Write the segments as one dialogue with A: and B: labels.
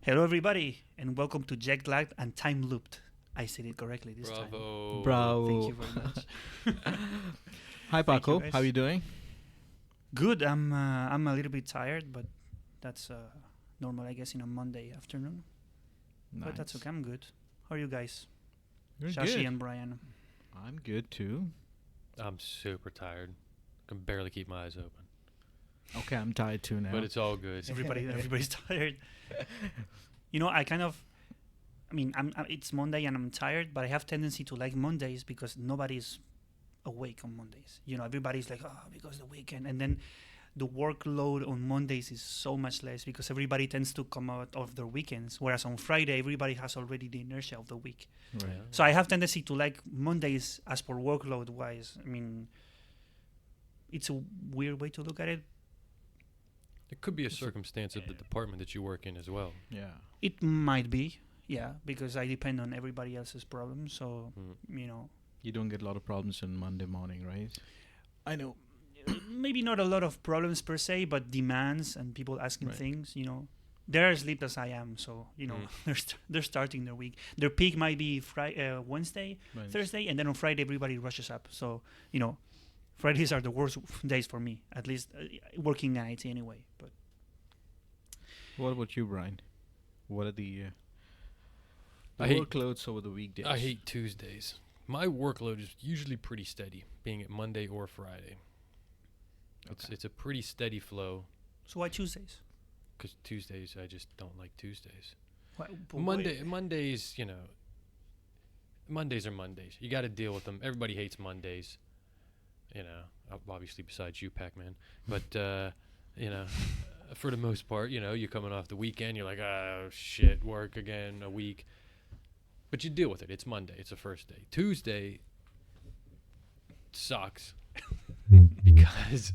A: Hello, everybody, and welcome to Jet Lagged and Time Looped. I said it correctly this time.
B: Bravo.
A: Thank
C: Bravo.
A: you very much.
C: Hi
A: Thank you,
C: Paco,
A: guys.
C: how are you doing?
A: Good. I'm a little bit tired, but that's normal, I guess, in a Monday afternoon. But that's okay. I'm good. How are you guys?
C: You're
A: Shashi
C: good.
A: and Brian.
C: I'm good too.
B: I'm super tired. Can barely keep my eyes open.
C: Okay, I'm tired too now.
B: But it's all good.
A: Everybody's tired. It's Monday and I'm tired, but I have tendency to like Mondays because nobody's awake on Mondays. Everybody's like, oh, because the weekend, and then the workload on Mondays is so much less because everybody tends to come out of their weekends, whereas on Friday everybody has already the inertia of the week.
C: Right.
B: Yeah.
A: So I have tendency to like Mondays as per workload wise. It's a weird way to look at it.
B: It could be a circumstance of the department that you work in as well.
C: Yeah.
A: It might be, yeah, because I depend on everybody else's problems. So,
B: Mm.
C: You don't get a lot of problems on Monday morning, right?
A: I know maybe not a lot of problems per se, but demands and people asking
C: Right.
A: things. They're as sleep as I am, so they're starting their week. Their peak might be Wednesday,
C: Right.
A: Thursday, and then on Friday everybody rushes up. So Fridays are the worst days for me, at least working nights anyway. But
C: What about you, Brian? What are the
B: I hate-
C: workloads over the weekdays?
B: I hate Tuesdays. My workload is usually pretty steady, being it Monday or Friday.
C: Okay.
B: It's a pretty steady flow,
A: so why Tuesdays?
B: because Tuesdays, I just don't like Tuesdays.
A: But
B: Mondays, Mondays are Mondays. You got to deal with them. Everybody hates Mondays. Obviously besides you, Pac-Man. But, for the most part, you're coming off the weekend. You're like, oh, shit, work again, a week. But you deal with it. It's Monday. It's the first day. Tuesday sucks because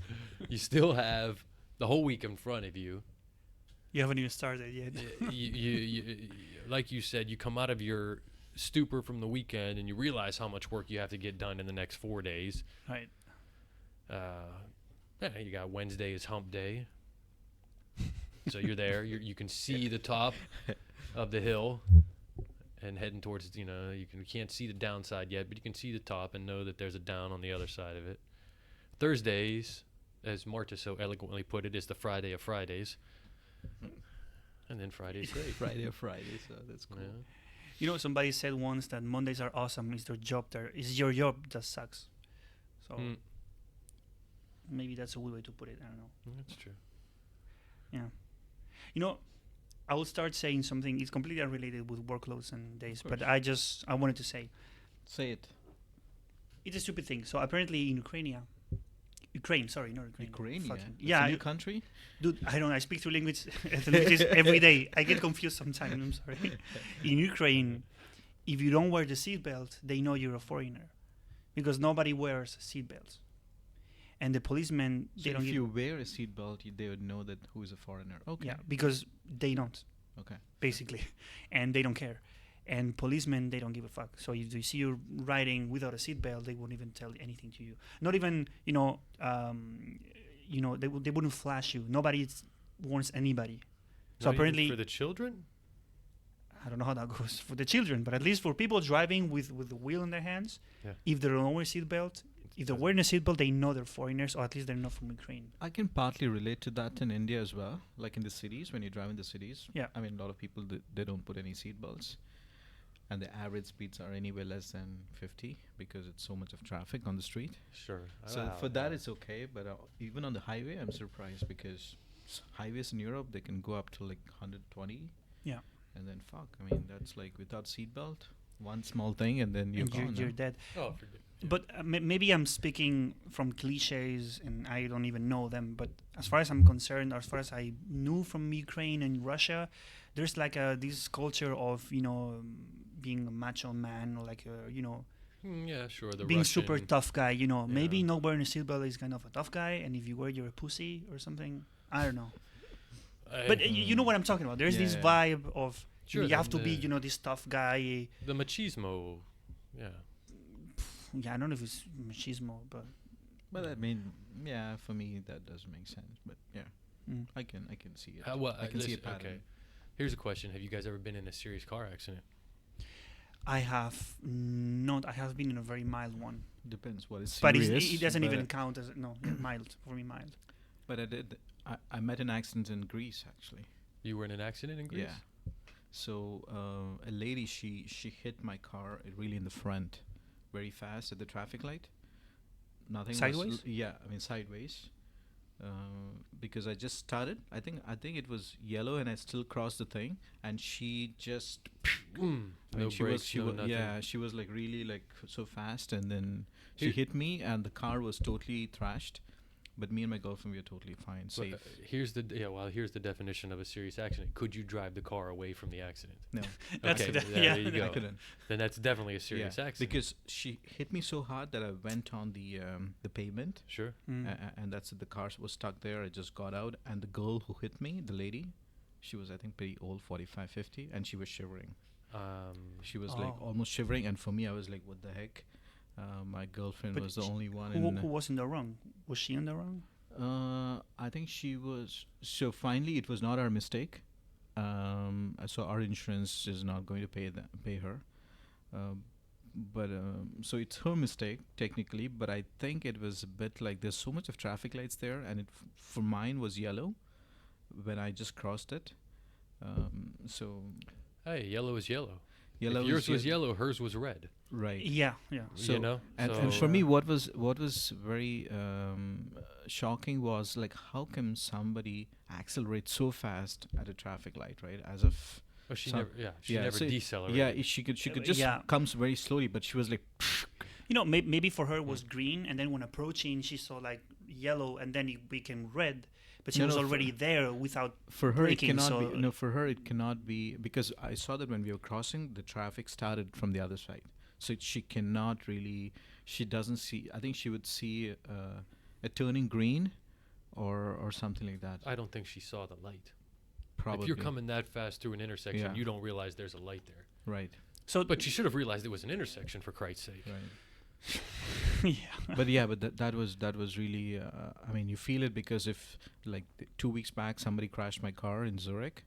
B: you still have the whole week in front of you.
A: You haven't even started yet.
B: you, like you said, you come out of your stupor from the weekend and you realize how much work you have to get done in the next 4 days.
A: Right.
B: You got Wednesday is hump day. So you're there. You can see the top of the hill and heading towards, you can't see the downside yet, but you can see the top and know that there's a down on the other side of it. Thursdays, as Marta so eloquently put it, is the Friday of Fridays. And then Friday's great.
C: Friday, so that's cool.
B: Yeah.
A: Somebody said once that Mondays are awesome. It's their job there. It's your job that sucks. So
B: Mm,
A: maybe that's a weird way to put it. I don't know.
B: that's true.
A: Yeah. I will start saying something. It's completely unrelated with workloads and days,
C: Of
A: but
C: course.
A: I wanted to say
C: Say it.
A: it's a stupid thing. So apparently in Ukraine, sorry, not Ukraine.
C: Ukraine,
A: Fucking-
C: It's
A: yeah,
C: a new country?
A: dude. I don't know. I speak two languages every day. I get confused sometimes. I'm sorry. In Ukraine, if you don't wear the seatbelt, they know you're a foreigner, because nobody wears seatbelts, and the policemen
C: So
A: they don't
C: if
A: give.
C: you wear a seatbelt, they would know that who's a foreigner. Okay.
A: Yeah, because they don't.
C: Okay.
A: Basically, and they don't care. And policemen, they don't give a fuck. So if they see you riding without a seatbelt, they won't even tell anything to you. Not even, they wouldn't flash you. Nobody warns anybody. So
B: Not even
A: apparently,
B: for the children?
A: I don't know how that goes for the children, but at least for people driving with the wheel in their hands,
B: Yeah.
A: if they don't wear a seatbelt, if they're wearing a seatbelt, they know they're foreigners, or at least they're not from Ukraine.
C: I can partly relate to that in India as well, like in the cities, when you drive in the cities.
A: Yeah.
C: I mean, a lot of people, they don't put any seat belts. And the average speeds are anywhere less than 50 because it's so much of traffic on the street.
B: Sure.
C: So for that, it's okay. But even on the highway, I'm surprised because highways in Europe, they can go up to like 120.
A: Yeah.
C: And then fuck, I mean, that's like without seat belt, one small thing, and then you're
A: And
C: gone.
A: you're
C: no?
A: dead.
B: Oh, forget. Yeah.
A: But maybe I'm speaking from cliches and I don't even know them. But as far as I'm concerned, as far as I knew from Ukraine and Russia, there's like this culture of, being a macho man, or like,
B: Yeah, sure. The
A: being super
B: Russian-
A: tough guy. Maybe
B: Yeah.
A: not wearing a seatbelt is kind of a tough guy. And if you wear, you're a pussy or something. I don't know. But you know what I'm talking about. There's this
C: Yeah.
A: vibe of
B: Sure,
A: you have to be,
B: the-
A: this tough guy.
B: The machismo. Yeah.
A: Yeah, I don't know if it's machismo, but
C: But I mean, yeah, for me, that doesn't make sense. But yeah,
A: mm.
C: I can see it.
B: Well,
C: I can see a
B: listen,
C: pattern.
B: okay. Here's a question: have you guys ever been in a serious car accident?
A: I have not. I have been in a very mild one,
C: Depends what is
A: but
C: serious.
A: it doesn't
C: but,
A: even count as no mild for me. Mild.
C: But I did. I met an accident in Greece actually.
B: You were in an accident in Greece?
C: Yeah. So a lady, she hit my car really in the front, very fast at the traffic light. Nothing.
A: Sideways?
C: Yeah, I mean sideways. Because I just started. I think it was yellow, and I still crossed the thing, and she just. I mean,
B: No brakes,
C: she
B: no
C: was,
B: nothing.
C: yeah, she was like really like so fast, and then she
B: Here-
C: hit me, and the car was totally thrashed. But me and my girlfriend, we were totally fine,
B: Well,
C: safe.
B: here's the definition of a serious accident. Could you drive the car away from the accident?
C: No,
A: That's
B: Okay,
A: the-
B: there
A: yeah.
B: you
C: I
B: go.
C: couldn't.
B: Then that's definitely a serious
C: Yeah,
B: accident.
C: because she hit me so hard that I went on the pavement,
B: Sure.
C: and that's it. The car was stuck there. I just got out, and the girl who hit me, the lady, she was I think pretty old, 45, 50, and she was shivering. She was like
A: Oh.
C: almost shivering, and for me, I was like, "What the heck?" My girlfriend
A: But
C: was the only one.
A: Who was in the wrong? Was she in the wrong?
C: I think she was. So finally, it was not our mistake. So our insurance is not going to pay her. But so it's her mistake technically. But I think it was a bit like there's so much of traffic lights there, and it for mine was yellow when I just crossed it. So
B: Hey, yellow is yellow.
C: yellow.
B: If
C: is
B: yours was
C: ye-
B: yellow, hers was red.
C: right?
A: Yeah, yeah.
C: So-
B: you know.
C: And
B: So,
C: for me, what was very shocking was like, how come somebody accelerates so fast at a traffic light, right? As if
B: oh, she
C: some-
B: never. Yeah, she
C: yeah,
B: never
C: so
B: decelerated.
C: yeah, she could just
A: Yeah.
C: comes very slowly, but she was like,
A: You know, maybe for her it was green, and then when approaching, she saw like yellow, and then it became red. But she
C: No,
A: was
C: no, for-
A: already there without.
C: for her it
A: Braking,
C: cannot
A: so-
C: be. No, for her it cannot be, because I saw that when we were crossing, the traffic started from the other side, so she cannot really. She doesn't see. I think she would see a turning green, or something like that.
B: I don't think she saw the light.
C: Probably.
B: If you're coming that fast through an intersection,
C: Yeah.
B: you don't realize there's a light there.
C: right,
A: So,
B: But you should have realized it was an intersection, for Christ's sake.
C: right.
A: yeah.
C: But yeah, but that was really. I mean, you feel it because if like 2 weeks back somebody crashed my car in Zurich.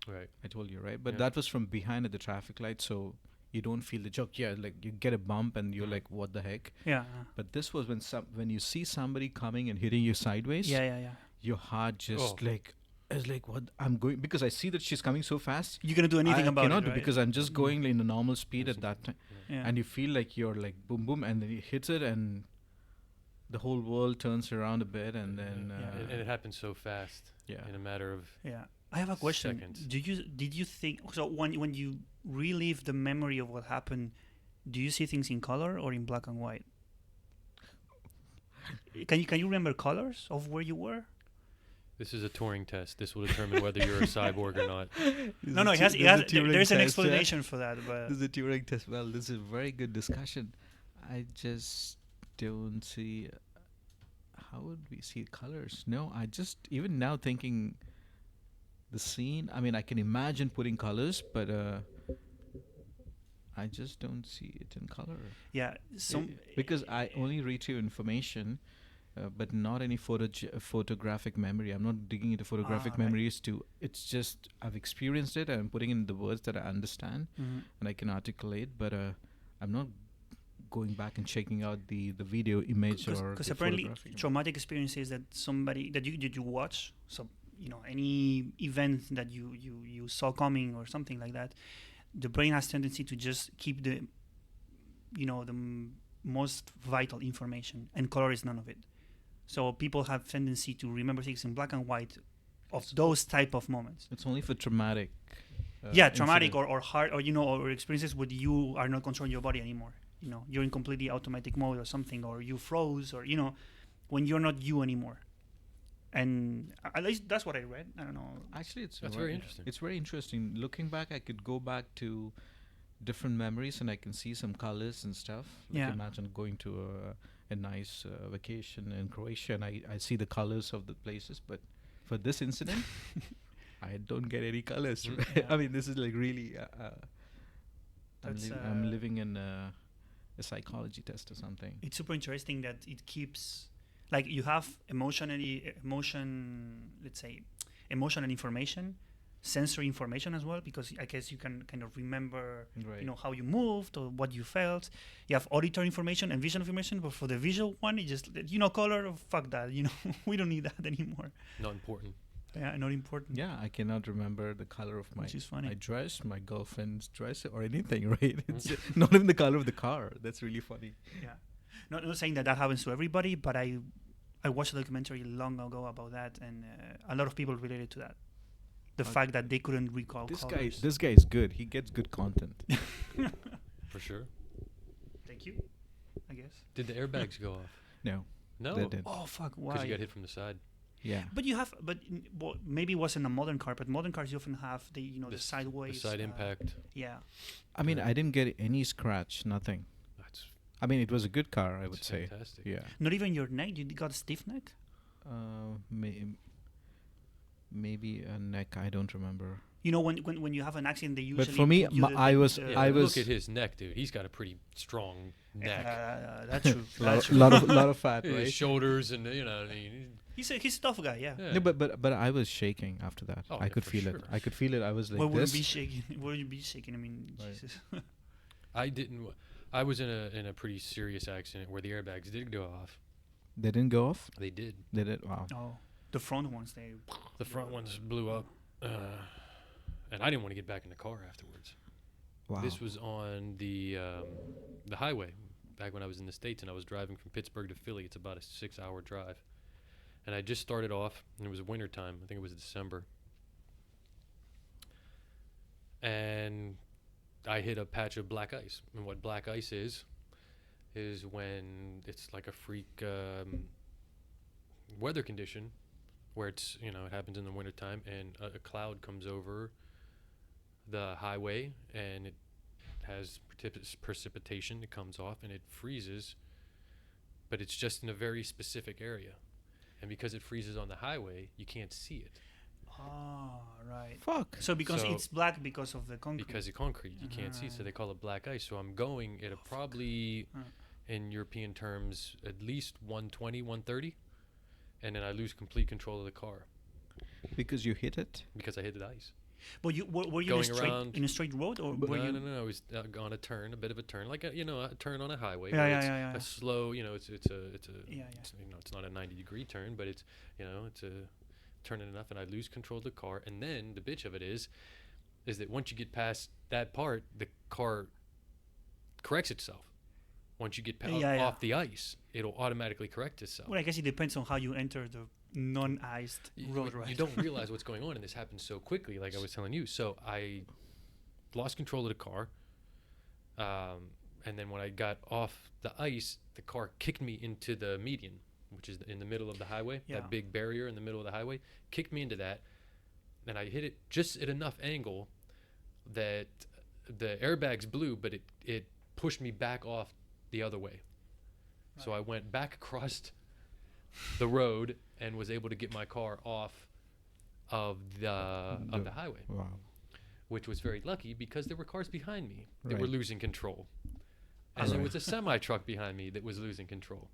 B: Right.
C: I told you, right? But
B: Yeah.
C: that was from behind at the traffic light, so you don't feel the joke. Yeah, like you get a bump and you're
B: Mhm.
C: like, what the heck?
A: Yeah.
C: But this was when you see somebody coming and hitting you sideways,
A: Yeah, yeah, yeah.
C: your heart just
B: Oh.
C: like is like, what I'm going, because I see that she's coming so fast.
A: You gonna do anything
C: I
A: about
C: cannot
A: it,
C: do
A: right?
C: because I'm just
A: Mm.
C: going in a normal speed at
B: Awesome.
C: that time,
A: Yeah.
C: and you feel like you're like boom boom, and then it hits it, and the whole world turns around a bit, and then
A: Yeah.
B: And it happened so fast
C: yeah.
B: in a matter of.
A: Yeah, I have a question.
B: Seconds.
A: Did you think so when you relive the memory of what happened? Do you see things in color or in black and white? Can you remember colors of where you were?
B: This is a Turing test. This will determine whether you're a cyborg or not.
A: No, it has. There's an explanation for that, but
C: This is a Turing test. Well, this is a very good discussion. I just don't see. How would we see colors? No, I just even now thinking the scene. I mean, I can imagine putting colors, but I just don't see it in color.
A: yeah, some
C: Because I only retrieve information, but not any photographic memory. I'm not digging into photographic
A: right.
C: memories to. It's just I've experienced it, and I'm putting in the words that I understand
A: Mhm.
C: and I can articulate, but I'm not going back and checking out the video image or
A: Because
C: the
A: apparently
C: photographic image.
A: traumatic experiences that somebody that you watch, so any event that you saw coming or something like that, the brain has tendency to just keep the most vital information, and color is none of it. So people have tendency to remember things in black and white of those type of moments.
C: It's only for traumatic.
A: Traumatic
C: incident.
A: or hard or experiences where you are not controlling your body anymore. You're in completely automatic mode or something, or you froze, or when you're not you anymore. And at least that's what I read. I don't know.
C: Actually, it's
B: That's very interesting.
C: It's very interesting. Looking back, I could go back to different memories and I can see some colors and stuff. Like
A: Yeah.
C: imagine going to a nice vacation in Croatia and I see the colors of the places, but for this incident, I don't get any colors.
B: Mm.
C: I mean, this is like really.
A: That's,
C: I'm living in a psychology test or something.
A: It's super interesting that it keeps, like, you have emotional information, sensory information as well, because I guess you can kind of remember,
C: Right.
A: you know, how you moved or what you felt. You have auditory information and visual information, but for the visual one, it just, you know, color, fuck that, you know, we don't need that anymore.
B: Not important.
A: Yeah, not important.
C: Yeah, I cannot remember the color of my
A: Which is funny.
C: my dress, my girlfriend's dress, or anything. Right? It's not even the color of the car. That's really funny.
A: Yeah, not saying that happens to everybody, but I watched a documentary long ago about that, and a lot of people related to that. The fact that they couldn't recall colors.
C: This guy is good. He gets good content.
B: For sure.
A: Thank you, I guess.
B: Did the airbags go off?
C: No,
B: No.
C: they didn't.
A: Oh fuck!
B: Because
A: Why?
B: you got hit from the side.
C: Yeah.
A: But you have, well, maybe it wasn't a modern car, but modern cars you often have the, you know, the sideways.
B: The side impact.
A: Yeah.
C: I mean,
B: Yeah.
C: I didn't get any scratch. Nothing.
B: That's,
C: I mean, it was a good car. I would
B: that's
C: say.
B: fantastic.
C: Yeah.
A: Not even your neck. You got a stiff neck.
C: Maybe a neck. I don't remember.
A: You know, when you have an accident, they usually.
C: But for me,
A: put you
C: I was
B: Yeah,
C: I
B: look
C: was
B: at his neck, dude. He's got a pretty strong neck.
A: That's true. That's true.
C: lot of fat,
B: His
C: right?
B: shoulders and you know. I mean,
A: He's a tough guy. Yeah.
B: yeah.
C: No, but I was shaking after that.
B: Oh,
C: I
B: yeah,
C: could
B: for
C: feel it.
B: sure.
C: I could feel it. I was like
A: What would
C: this.
A: be shaking? Would you be shaking? I mean,
C: Right.
A: Jesus.
B: I didn't. I was in a pretty serious accident where the airbags did go off.
C: They didn't go off.
B: They did.
C: They did. Wow.
A: Oh, the front ones they.
B: The front ones blew up, and I didn't want to get back in the car afterwards.
C: Wow.
B: This was on the highway back when I was in the States, and I was driving from Pittsburgh to Philly. It's about a 6-hour drive, and I just started off, and it was winter time. I think it was December, and I hit a patch of black ice. And what black ice is when it's like a freak weather condition where it's, you know, it happens in the wintertime and a cloud comes over the highway and it has precipitation that comes off and it freezes, but it's just in a very specific area. And because it freezes on the highway, you can't see it.
A: Oh, right.
C: Fuck.
A: So because
B: So-
A: it's black because of the concrete.
B: Because of concrete, you can't see, so they call it black ice. So I'm going at a probably, in European terms, at least 120, 130, and then I lose complete control of the car
C: Because you hit it.
B: because I hit the ice.
A: But you were you
B: Going around-
A: in a straight road or were you?
B: No. I was on a turn, a bit of a turn, like a turn on a highway.
A: Yeah,
B: where
A: yeah,
B: it's
A: yeah, yeah.
B: a slow, it's a,
A: Yeah,
B: it's, it's not a 90-degree turn, but it's, it's a turning enough, and I lose control of the car. And then the bitch of it is that once you get past that part, the car corrects itself. Once you get off the ice, it'll automatically correct itself.
A: Well, I guess it depends on how you enter the non-iced road, right?
B: You don't realize what's going on, and this happens so quickly, like I was telling you. So I lost control of the car, and then when I got off the ice, the car kicked me into the median, which is in the middle of the highway,
A: Yeah.
B: that big barrier in the middle of the highway, kicked me into that, and I hit it just at enough angle that the airbags blew, but it pushed me back off the other way. So I went back across the road and was able to get my car off of the highway,
C: Wow.
B: which was very lucky because there were cars behind me that
C: Right.
B: were losing control. And there was a semi-truck behind me that was losing control.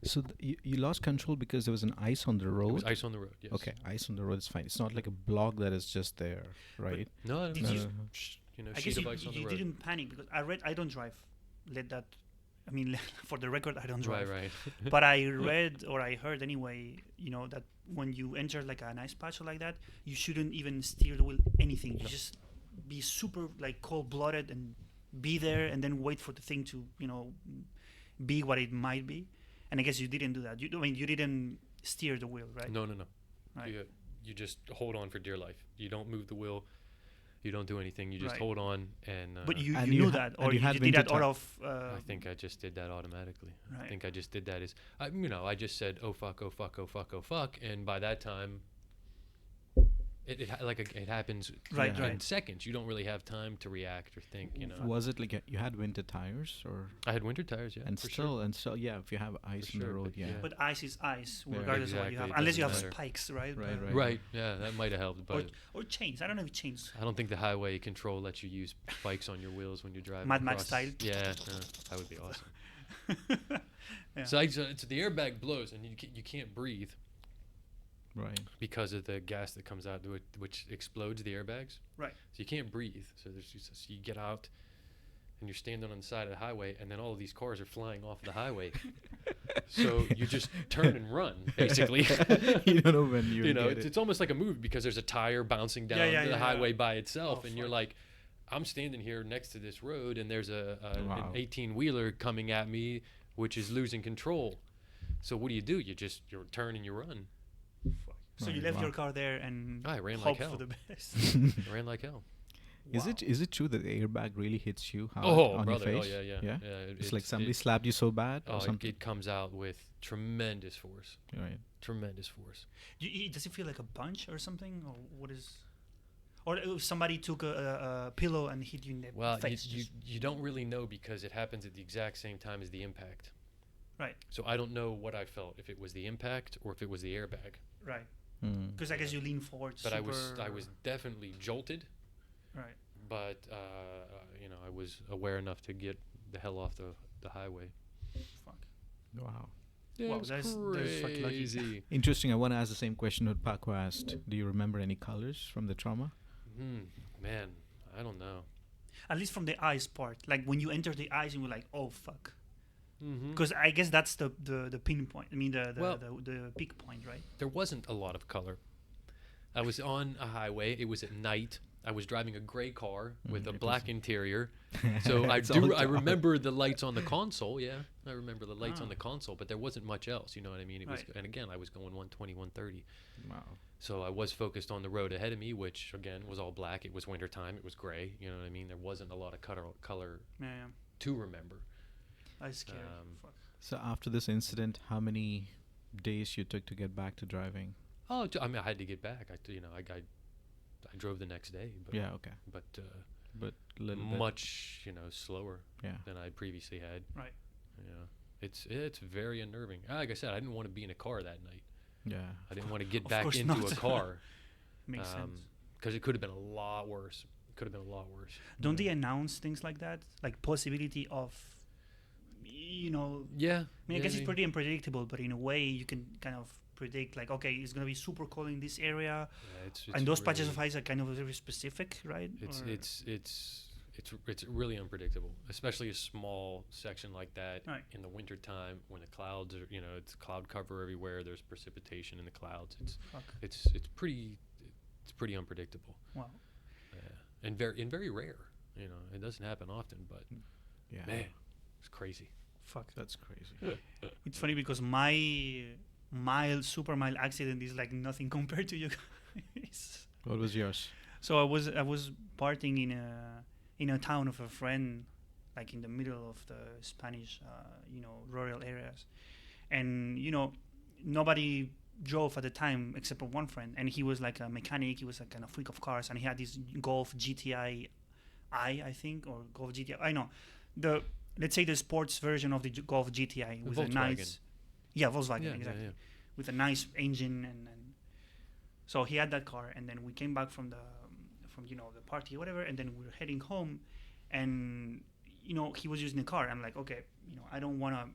C: So you lost control because there was an ice on the
B: There
C: road.
B: was ice on the road, yes.
C: Okay, ice on the road is fine. It's not like a block that is just there, right?
B: No,
A: Did
B: no,
A: you-
B: no.
A: I
B: Sheet
A: guess
B: of ice on the
A: you
B: road.
A: didn't panic because I don't drive. Let that. I mean, for the record, I don't drive.
B: Right.
A: But I read or I heard anyway, that when you enter like a nice patch like that, you shouldn't even steer the wheel anything. You just be super like cold-blooded and be there and then wait for the thing to be what it might be. And I guess you didn't do that. You didn't steer the wheel, right?
B: No.
A: Right.
B: You just hold on for dear life. You don't move the wheel. You don't do anything. You just
A: Right.
B: hold on and.
A: But you
C: And
A: knew
C: you
A: that,
C: and
A: or
C: you
A: you
C: had
A: did
C: winter
A: that out
C: time.
A: of.
B: I think I just did that automatically. I
A: Right.
B: think I just did that I just said, oh fuck, oh fuck, oh fuck, oh fuck, and by that time, it happens
A: Right,
B: in
A: right.
B: seconds. You don't really have time to react or think.
C: Was it like you had winter tires or?
B: I had winter tires, yeah,
C: And
B: for
C: still,
B: sure.
C: and so yeah, if you have ice on the
B: sure,
C: road,
B: but
C: yeah.
B: yeah.
A: But ice is ice,
C: Yeah.
A: regardless of what you
B: Exactly,
A: have,
B: it
A: unless you have
B: doesn't matter.
A: spikes, right?
C: Right.
B: Right, yeah, that might have helped, but
A: Or chains. I don't know if chains.
B: I don't think the highway control lets you use spikes on your wheels when you're driving.
A: Mad Max
B: across.
A: style.
B: Yeah, that would be awesome.
A: Yeah.
B: So the airbag blows and you can't breathe.
C: Right.
B: because of the gas that comes out, which explodes the airbags.
A: Right.
B: So you can't breathe. So so you get out, and you're standing on the side of the highway, and then all of these cars are flying off the highway. So you just turn and run, basically.
C: You don't know when you
B: It's almost like a movie because there's a tire bouncing down the highway by itself, and you're
A: fuck.
B: like, I'm standing here next to this road, and there's
C: Wow.
B: an 18-wheeler coming at me, which is losing control. So what do? You you turn and you run.
A: So you
C: Right,
A: left
C: wow.
A: your car there and
B: I ran
A: hope
B: like
A: for
B: hell.
A: the best.
B: I ran like hell.
C: Is it true that the airbag really hits you hard
B: Oh,
C: on
B: brother!
C: your
B: Oh,
C: face?
B: yeah.
C: It's like somebody slapped you so bad or something.
B: It comes out with tremendous force.
C: Right.
B: Tremendous force.
A: Does it feel like a punch or something, or what is? Or if somebody took a pillow and hit you in the
B: Well,
A: face?
B: you don't really know because it happens at the exact same time as the impact.
A: Right.
B: So I don't know what I felt, if it was the impact or if it was the airbag.
A: Right.
C: Mm.
A: Because I guess you lean forward.
B: But I was definitely jolted.
A: Right.
B: But I was aware enough to get the hell off the highway.
A: Fuck.
C: Wow.
B: Yeah,
A: Wow,
B: it was
A: that's fucking lucky.
B: crazy.
C: Interesting. I want to ask the same question that Paco asked. Do you remember any colors from the trauma?
B: Man, I don't know.
A: At least from the eyes part, like when you enter the eyes and you're like, oh fuck.
B: Mm-hmm.
A: Because I guess that's the pinpoint. I mean
B: Well-
A: the peak point, right?
B: There wasn't a lot of color. I was on a highway. It was at night. I was driving a gray car with a
C: it
B: black
C: was-
B: interior. So
C: It's all
B: I
C: dark.
B: remember the lights on the console. Yeah, I remember the lights on
A: Ah.
B: the console, but there wasn't much else. You know what I mean? It was,
A: Right.
B: and again, I was going 120, 130.
C: Wow.
B: So I was focused on the road ahead of me, which again was all black. It was wintertime. It was gray. You know what I mean? There wasn't a lot of color
A: Yeah.
B: to remember.
A: I scared. Fuck.
C: So after this incident, how many days you took to get back to driving?
B: Oh, I mean, I had to get back. I drove the next day. But,
C: Yeah. Okay.
B: But
C: But a little bit.
B: much, slower
C: Yeah.
B: than I previously had.
A: Right.
B: Yeah, it's very unnerving. Like I said, I didn't want to be in a car that night.
C: Yeah.
B: I didn't want to get
A: Of
B: back
A: course
B: into
A: not.
B: a car
A: Makes sense.
B: because it could have been a lot worse. It could have been a lot worse.
A: Don't they announce things like that, like possibility of,
B: Yeah.
A: I mean, I guess it's pretty unpredictable, but in a way you can kind of predict, like, okay, it's gonna be super cold in this area,
B: Yeah, it's
A: and those patches
B: really-
A: of ice are kind of very specific, right?
B: It's
A: Or-
B: it's really unpredictable, especially a small section like that
A: Right.
B: in the winter time when the clouds are, it's cloud cover everywhere. There's precipitation in the clouds.
A: Fuck.
B: It's pretty unpredictable.
A: Wow.
B: And very rare. It doesn't happen often, but
C: Yeah.
B: man, it's crazy.
A: Fuck.
C: That's crazy.
A: It's funny because my super mild accident is like nothing compared to you guys.
C: What was yours?
A: So I was partying in a town of a friend, like in the middle of the Spanish, rural areas, and nobody drove at the time except for one friend, and he was like a mechanic. He was a kind of freak of cars, and he had this Golf GTI I think, or Golf GTI. I know let's say the sports version of the Golf GTI with a
B: Volkswagen.
A: nice, Volkswagen,
B: Yeah,
A: exactly,
B: yeah.
A: with a nice engine and so he had that car, and then we came back from the party or whatever, and then we were heading home, and he was using the car. I'm like, okay, I don't wanna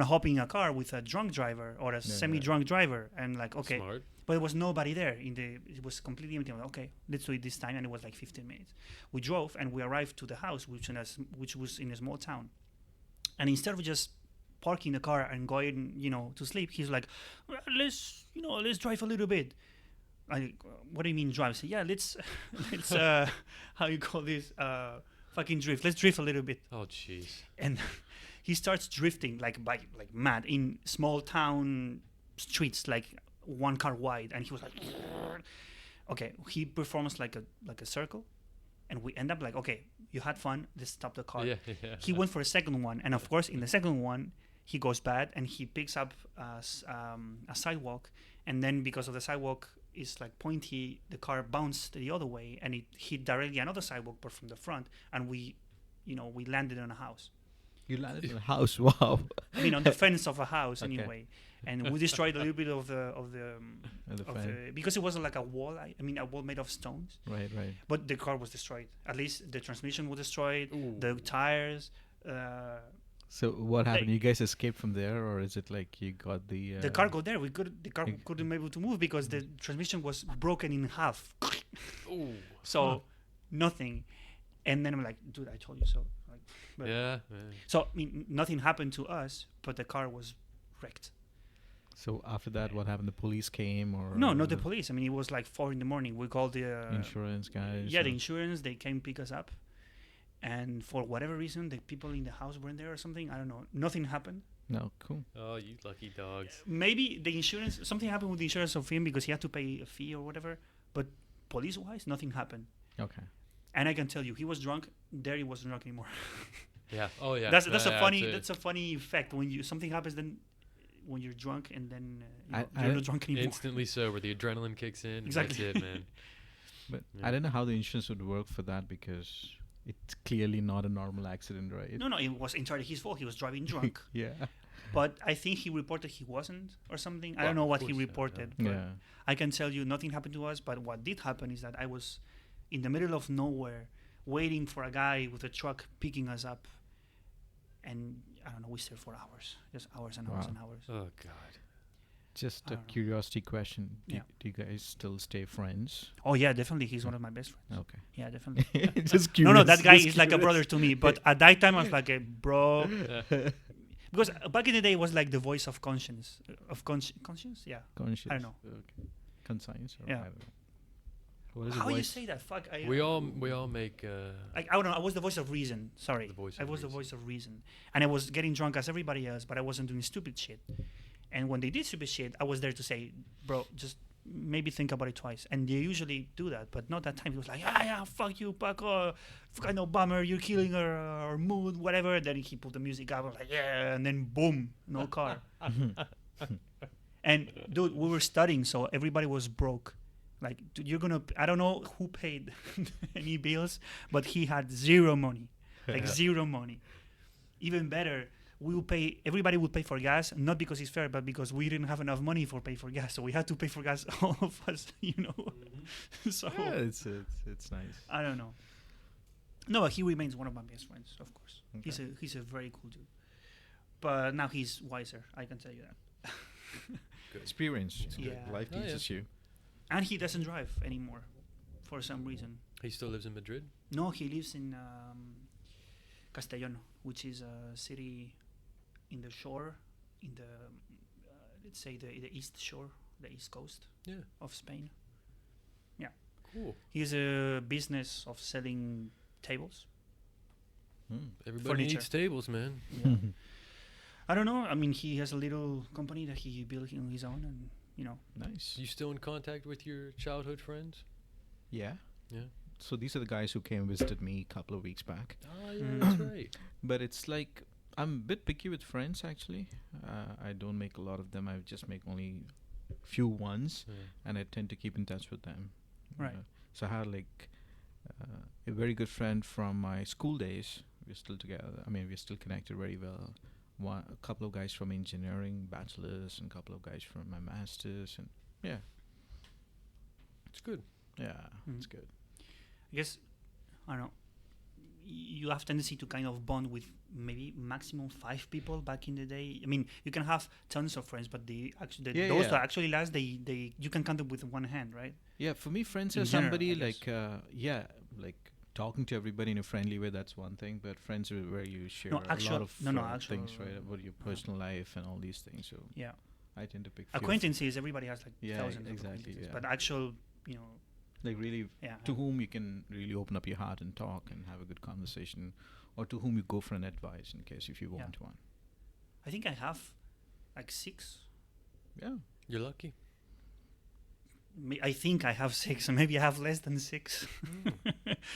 A: hop in a car with a drunk driver or a semi-drunk driver, and like, okay,
B: Smart.
A: but there was nobody there. It was completely empty. I'm like, okay, let's do it this time, and it was like 15 minutes. We drove and we arrived to the house, which was in a small town, and instead of just parking the car and going, to sleep, he's like, well, let's drive a little bit. What do you mean drive? I say, yeah, let's how you call this, fucking drift. Let's drift a little bit.
B: Oh, jeez.
A: And he starts drifting like mad in small town streets, like one car wide, and he was like, okay, he performs like a circle, and we end up like, okay, you had fun, let's stop the car.
B: Yeah.
A: He went for a second one, and of course in the second one he goes bad, and he picks up a sidewalk, and then because of the sidewalk is like pointy, the car bounced the other way, and it hit directly another sidewalk but from the front, and we landed on a house.
C: You landed in a house. Wow.
A: I mean, on the fence of a house,
C: Okay.
A: anyway, and we destroyed a little bit of the because it wasn't like a wall. I mean, a wall made of stones,
C: Right.
A: but the car was destroyed. At least the transmission was destroyed,
B: Ooh.
A: the tires,
C: So what happened?
A: Like-
C: You guys escaped from there, or is it like you got the?
A: The car got there. The car
C: Ec-
A: couldn't be able to move because the transmission was broken in half.
B: Ooh.
A: So nothing. And then I'm like, dude, I told you so. Like, but-
B: Yeah.
A: So I mean, nothing happened to us, but the car was wrecked.
C: So after that, what happened? The police came, or
A: No, not the police. I mean, it was like 4 in the morning. We called the
C: insurance guys.
A: yeah,
C: or-
A: the insurance. They came pick us up, and for whatever reason, the people in the house weren't there or something. I don't know. Nothing happened.
C: No, cool.
B: Oh, you lucky dogs.
A: Maybe the insurance. Something happened with the insurance of him because he had to pay a fee or whatever. But police-wise, nothing happened.
C: Okay.
A: And I can tell you, he was drunk. There, he wasn't drunk anymore.
B: Yeah. Oh, yeah.
A: That's a
B: Yeah,
A: funny
B: it.
A: that's a funny effect when you something happens then when you're drunk and then
C: I-
A: you're not drunk anymore.
B: Instantly sober. The adrenaline kicks in.
A: Exactly.
B: That's it, man.
C: But
B: Yeah.
C: I don't know how the insurance would work for that because it's clearly not a normal accident, right?
A: No, it was entirely his fault. He was driving drunk.
C: Yeah.
A: But I think he reported he wasn't or something. I
B: Well,
A: don't know
B: of
A: what he
B: course, yeah,
A: reported. But
C: Yeah.
A: I can tell you nothing happened to us. But what did happen is that I was in the middle of nowhere waiting for a guy with a truck picking us up. And I don't know, we stayed for hours. Just hours and hours
C: Wow.
A: and hours.
B: Oh, God.
C: Just
A: I
C: a
A: don't know.
C: curiosity question.
A: Yeah.
C: Do you guys still stay friends?
A: Oh, yeah, definitely. He's one of my best friends.
C: Okay.
A: Yeah, definitely.
C: Just
A: No,
C: curious.
A: no, that guy
C: just
A: is like a
C: curious.
A: brother to me. But at that time, I was like, bro.
B: Yeah.
A: Because back in the day, it was like the voice of conscience. Of conscience? Yeah.
C: Conscious.
A: I don't know.
C: Okay. Conscience. Or
A: Yeah.
C: I don't know. What is
A: How
C: the
A: you
C: voice?
A: say that? Fuck.
B: We all make.
A: Like, I don't know. I was the voice of reason. Sorry.
B: The voice
A: I
B: of
A: was the
B: reason.
A: voice of reason. And I was getting drunk as everybody else, but I wasn't doing stupid shit. And when they did stupid shit, I was there to say, bro, just maybe think about it twice. And they usually do that, but not that time. He was like, yeah, fuck you, Paco. Fuck, no bummer. You're killing our mood, whatever. Then he put the music up. I was like, yeah. And then boom, no car. And dude, we were studying, so everybody was broke. Like, dude, you're gonna. I don't know who paid any bills, but he had zero money, like zero money. Even better, we would pay. Everybody would pay for gas, not because it's fair, but because we didn't have enough money for pay for gas, so we had to pay for gas, all of us, you know. So
C: Yeah, it's nice.
A: I don't know. No, but he remains one of my best friends, of course.
C: Okay.
A: He's a very cool dude. But now he's wiser. I can tell you that.
C: Experience. It's good.
A: Yeah.
C: Life
B: Oh, yeah.
C: teaches you.
A: And he doesn't drive anymore, for some reason.
B: He still lives in Madrid.
A: No, he lives in Castellano, which is a city in the shore, in the let's say the east shore, the east coast
B: Yeah.
A: of Spain.
B: Cool.
A: He has a business of selling tables.
C: Hmm.
B: Everybody
A: Furniture.
B: needs tables, man.
A: I don't know. I mean, he has a little company that he built on his own, and you know.
C: Nice.
B: You still in contact with your childhood friends?
C: Yeah.
B: Yeah.
C: So these are the guys who came and visited me a couple of weeks back.
B: Oh, yeah, that's right.
C: But it's like I'm a bit picky with friends actually. I don't make a lot of them. I just make only few ones,
B: Yeah.
C: and I tend to keep in touch with them.
A: Right.
C: So I had like a very good friend from my school days. We're still together. I mean, we're still connected very well. A couple of guys from engineering bachelors, and a couple of guys from my masters, and yeah,
B: It's good.
C: yeah,
A: Mhm.
C: it's good.
A: I guess I don't know. You have tendency to kind of bond with maybe maximum 5 people back in the day. I mean, you can have tons of friends, but
C: Yeah,
A: those
C: yeah.
A: that actually last, they you can count them with one hand, right?
C: Yeah, for me, friends
A: In
C: are
A: general,
C: somebody
A: I guess.
C: like like talking to everybody in a friendly way. That's one thing, but friends are where you share
A: No,
C: a
A: actual-
C: lot of
A: no, no,
C: things,
A: actual-
C: right, about your personal life and all these things. So
A: Yeah.
C: I tend to pick few of-
A: Acquaintances, everybody has like
C: Yeah,
A: thousands of
C: exactly,
A: acquaintances,
C: yeah.
A: but actual, you know,
C: like really
A: yeah.
C: to whom you can really open up your heart and talk and have a good conversation, or to whom you go for an advice in case if you
A: Yeah.
C: want one.
A: I think I have like 6.
C: Yeah.
B: You're lucky.
A: I think I have 6, and maybe I have less than 6,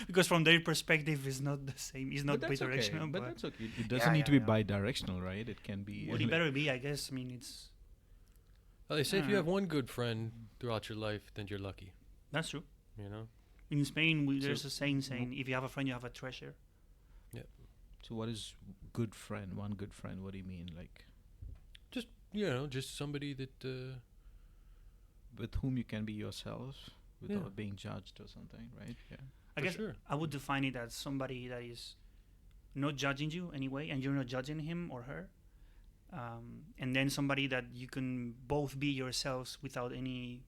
A: because from their perspective, it's not the same. It's not
C: But that's okay.
A: bi-directional,
C: But
A: but
C: that's okay. It doesn't need to
A: yeah,
C: be
A: yeah.
C: bi-directional, right? It can be.
A: well, it better be, I guess. I mean, it's
B: Well, they say if you
A: Uh.
B: have one good friend throughout your life, then you're lucky.
A: that's true.
B: You know.
A: In Spain, there's
C: So-
A: a saying, if you have a friend, you have a treasure.
C: So what is good friend? One good friend. What do you mean? Like
B: Just somebody that.
C: with whom you can be yourself without
B: Yeah.
C: being judged or something, right? Yeah.
A: I
B: For
A: guess
B: sure.
A: I would define it as somebody that is not judging you anyway, and you're not judging him or her. And then somebody that you can both be yourselves without any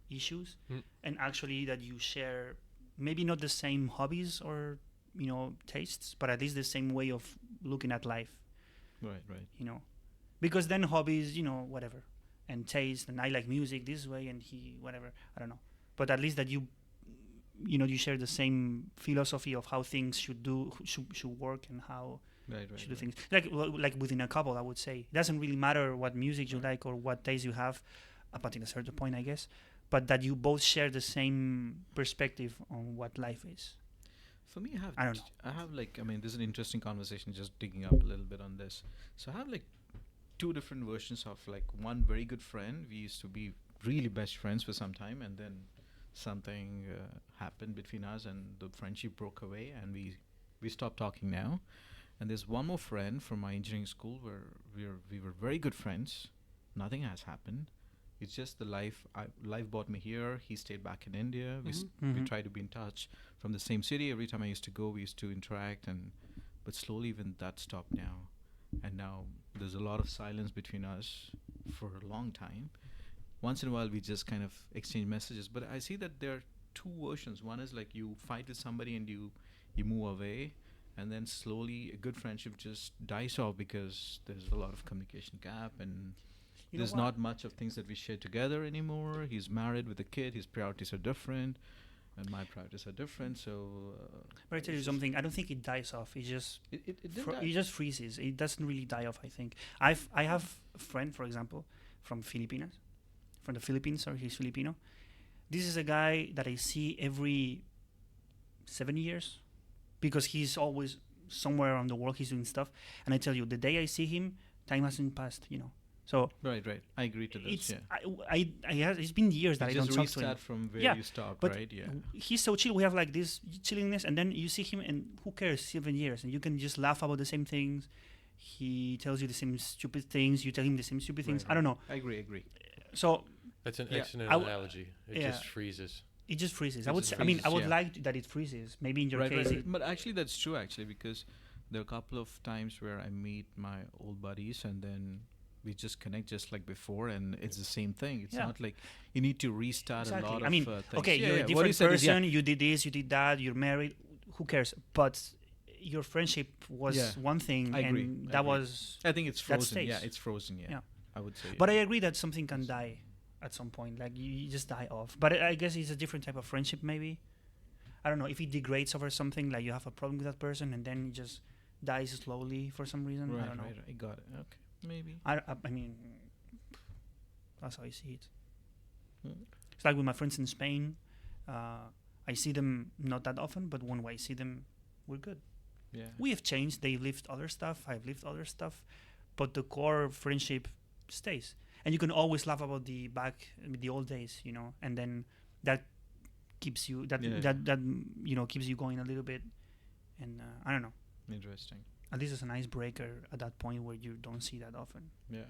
A: issues,
B: Mm.
A: and actually that you share maybe not the same hobbies or tastes, but at least the same way of looking at life.
C: Right, right.
A: Because then hobbies, whatever, and taste, and I like music this way, and he whatever, I don't know. But at least that you share the same philosophy of how things should work, and how
C: Right, right,
A: should do
C: right.
A: things like within a couple. I would say it doesn't really matter what music you like or what taste you have, up until a certain point, I guess. But that you both share the same perspective on what life is.
C: For me,
A: I don't know.
C: I have like, I mean, this is an interesting conversation. Just digging up a little bit on this. So I have like two different versions of like one very good friend. We used to be really best friends for some time, and then something happened between us, and the friendship broke away, and we stopped talking now. And there's one more friend from my engineering school where we were very good friends. Nothing has happened. It's just the life brought me here. He stayed back in India. We
A: Mhm.
C: try to be in touch from the same city. Every time I used to go, we used to interact, but slowly even that stopped now. And now there's a lot of silence between us for a long time. Once in a while, we just kind of exchange messages. But I see that there are two versions. One is like you fight with somebody and you move away, and then slowly a good friendship just dies off because there's a lot of communication gap, and
A: You know
C: there's
A: what?
C: not much of things that we share together anymore. He's married with a kid. His priorities are different, and my priorities are different. So
A: But I tell you
C: it's just
A: something. I don't think it dies off.
C: it did die.
A: It just freezes. It doesn't really die off. I think. I have a friend, for example, from from the Philippines. Or he's Filipino. This is a guy that I see every 7 years, because he's always somewhere around the world. He's doing stuff, and I tell you, the day I see him, time hasn't passed. So
C: Right, right. I agree to this.
A: it's
C: Yeah.
A: it's been years that I
C: You
A: don't
C: just
A: talk to him.
C: restart from where
A: Yeah,
C: you stopped,
A: but
C: right? Yeah.
A: he's so chill. We have like this chillingness, and then you see him, and who cares? 7 years, and you can just laugh about the same things. He tells you the same stupid things. You tell him the same stupid things.
C: Right,
A: I don't
C: right.
A: know.
C: I agree, agree.
A: So
B: That's an
C: Yeah.
B: excellent
A: I w-
B: analogy. It
A: yeah.
B: just freezes.
A: it just freezes. I
C: It
A: would
C: just
A: say. I mean, I
C: freezes,
A: would
C: yeah.
A: like that it freezes. Maybe in your
C: Right,
A: case,
C: right. But actually, that's true, actually, because there are a couple of times where I meet my old buddies, and then we just connect just like before, and it's the same thing. It's
A: Yeah.
C: not like you need to restart a
A: Exactly.
C: lot
A: I
C: of
A: mean,
C: things.
A: okay,
C: Yeah,
A: you're
C: yeah.
A: a
C: What you
A: different
C: said is, yeah.
A: person. You did this, you did that. You're married. Who cares? But your friendship was
C: Yeah.
A: one thing,
C: I agree,
A: and
C: I
A: that
C: agree.
A: was.
C: I think it's
A: that
C: frozen. Yeah,
A: stays.
C: it's frozen. Yeah,
A: Yeah.
C: I would say.
A: But I agree that something can die at some point. Like you just die off. But I guess it's a different type of friendship, maybe. I don't know if it degrades over something. Like you have a problem with that person, and then it just dies slowly for some reason. I
C: Right,
A: don't know.
C: right, right. I got it. Okay, maybe.
A: I mean, that's how I see it.
C: Mm.
A: It's like with my friends in Spain. I see them not that often, but when I see them, we're good.
C: Yeah.
A: We have changed. They lived other stuff. I've lived other stuff, but the core friendship stays. And you can always laugh about the old days, and then that keeps you
C: Yeah.
A: that keeps you going a little bit. And I don't know.
C: Interesting.
A: At least it's an icebreaker at that point where you don't see that often.
C: Yeah.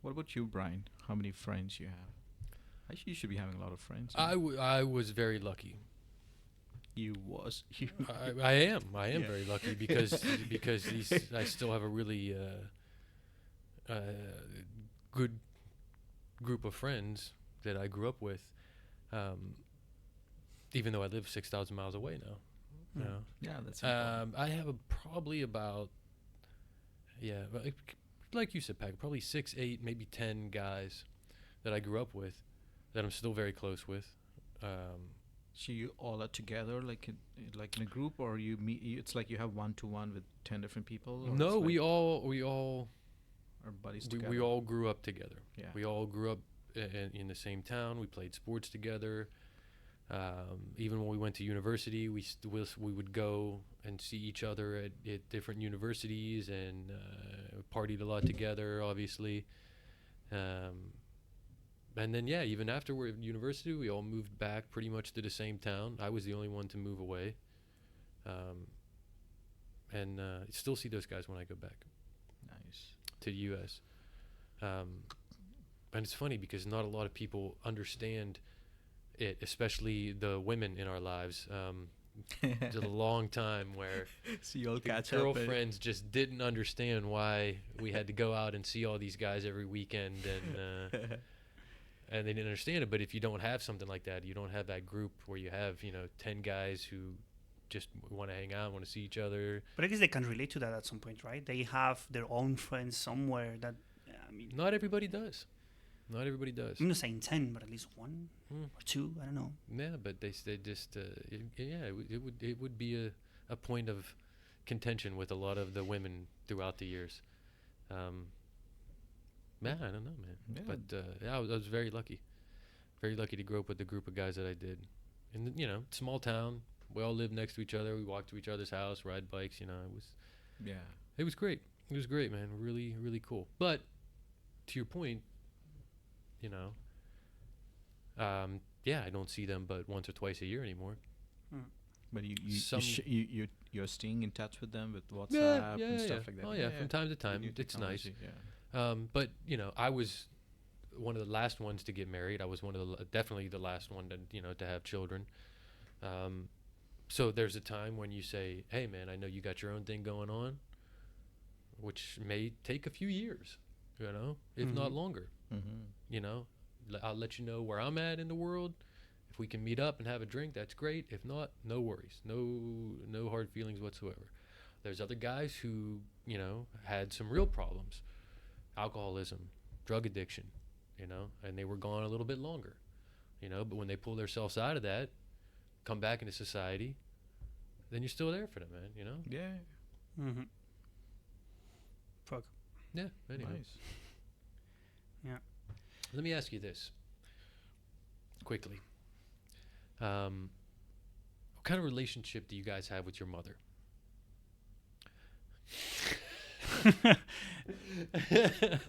C: What about you, Brian? How many friends you have? Actually, you should be having a lot of friends.
B: I was very lucky.
C: You was you.
B: I am
C: Yeah.
B: very lucky because I still have a really good group of friends that I grew up with, even though I live 6,000 miles away now. You know?
C: Yeah, that's important.
B: I have probably about like you said, Pac, probably 6, 8, maybe 10 guys that I grew up with that I'm still very close with.
C: So you all are together, like in a group, or you meet? It's like you have 1-to-1 with 10 different people. Or
B: No,
C: it's
B: we
C: like
B: all
C: are buddies
B: we,
C: together.
B: we all grew up together.
C: Yeah.
B: We all grew up in the same town. We played sports together. Even when we went to university, we would go and see each other at different universities and partied a lot together, obviously. And then, even after we're at university, we all moved back pretty much to the same town. I was the only one to move away. And still see those guys when I go back
C: Nice.
B: to the U.S. And it's funny because not a lot of people understand it, especially the women in our lives. It's a long time where
C: So you all
B: the
C: catch up.
B: girlfriends just didn't understand why we had to go out and see all these guys every weekend, and they didn't understand it. But if you don't have something like that, you don't have that group where you have 10 guys who just want to hang out, want to see each other.
A: But I guess they can relate to that at some point, right? They have their own friends somewhere that, I mean,
B: Not everybody does. Not everybody does.
A: I'm not saying 10, but at least one
B: Mm.
A: or two. I don't know.
B: Yeah, but they just it would be a point of contention with a lot of the women throughout the years. Man, I don't know, man.
C: Yeah.
B: But I was very lucky to grow up with the group of guys that I did. And small town, we all lived next to each other. We walked to each other's house, ride bikes.
C: Yeah.
B: It was great. It was great, man. Really, really cool. But to your point, yeah, I don't see them but once or twice a year anymore.
C: But
B: Some-
C: you're staying in touch with them with WhatsApp and stuff like that.
B: Oh yeah, from time to time,
C: New
B: it's nice.
C: technology, Yeah.
B: But I was one of the last ones to get married. I was definitely the last one to have children. So there's a time when you say, "Hey, man, I know you got your own thing going on," which may take a few years, if not
A: Mhm.
B: longer.
C: Mm-hmm.
B: I'll let you know where I'm at in the world. If we can meet up and have a drink, that's great. If not, no worries. No hard feelings whatsoever. There's other guys who, had some real problems. Alcoholism, drug addiction, and they were gone a little bit longer. But when they pull themselves out of that, come back into society, then you're still there for them, man,
C: Yeah.
A: Mm-hmm. Fuck.
B: Yeah, anyway.
C: Nice.
B: Let me ask you this quickly. What kind of relationship do you guys have with your mother?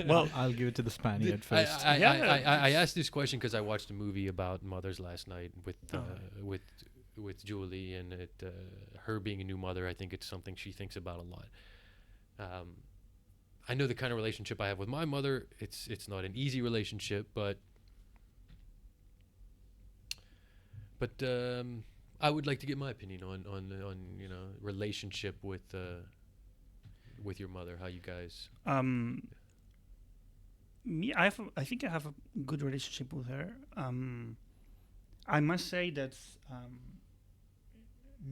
A: Well,
C: I'll give it to the Spaniard first.
B: I asked this question because I watched a movie about mothers last night with Julie, and her being a new mother. I think it's something she thinks about a lot. I know the kind of relationship I have with my mother. It's not an easy relationship, but I would like to get my opinion on relationship with your mother. How you guys?
A: Me, I think I have a good relationship with her. I must say that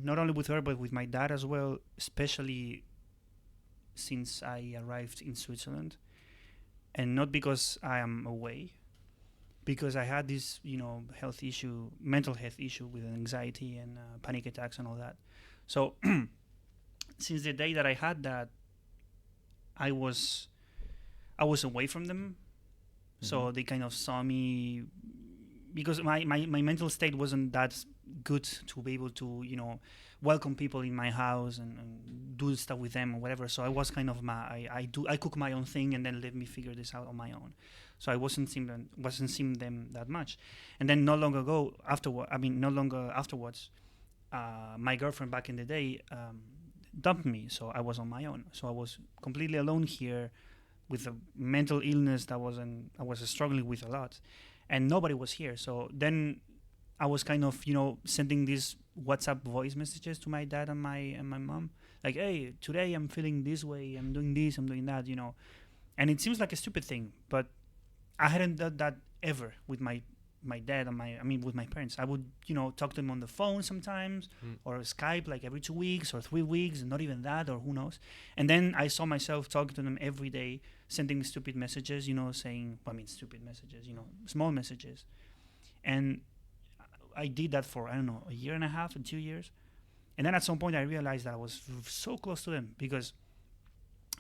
A: not only with her but with my dad as well, especially since I arrived in Switzerland, and not because I am away, because I had this mental health issue with anxiety and panic attacks and all that. So since the day that I had that, I was away from them. So they kind of saw me, because my mental state wasn't that good to be able to welcome people in my house and do stuff with them or whatever. So I was kind of I cook my own thing and then let me figure this out on my own. So I wasn't seeing them that much. And then not long afterwards, my girlfriend back in the day dumped me. So I was on my own. So I was completely alone here with a mental illness that I was struggling with a lot, and nobody was here. So then I was kind of sending these WhatsApp voice messages to my dad and my mom, like, "Hey, today I'm feeling this way. I'm doing this. I'm doing that." And it seems like a stupid thing, but I hadn't done that ever with my dad and with my parents. I would talk to them on the phone sometimes, or Skype like every 2 weeks or 3 weeks, and not even that, or who knows. And then I saw myself talking to them every day, sending stupid messages, saying, stupid messages, small messages. And I did that for, I don't know, a year and a half and 2 years. And then at some point I realized that I was so close to them, because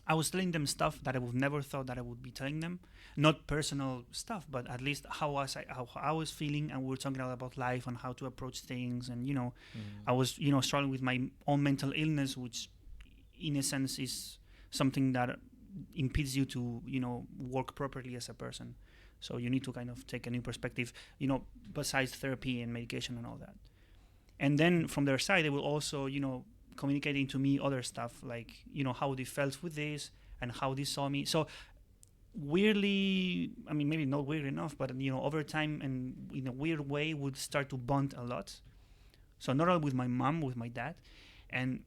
A: I was telling them stuff that I would never thought that I would be telling them. Not personal stuff, but at least how I was feeling, and we were talking about life and how to approach things. And I was struggling with my own mental illness, which in a sense is something that impedes you to work properly as a person. So you need to kind of take a new perspective, besides therapy and medication and all that. And then from their side, they will also communicating to me other stuff, like how they felt with this and how they saw me. So weirdly, maybe not weird enough, but over time and in a weird way would start to bond a lot. So not only with my mom, with my dad. And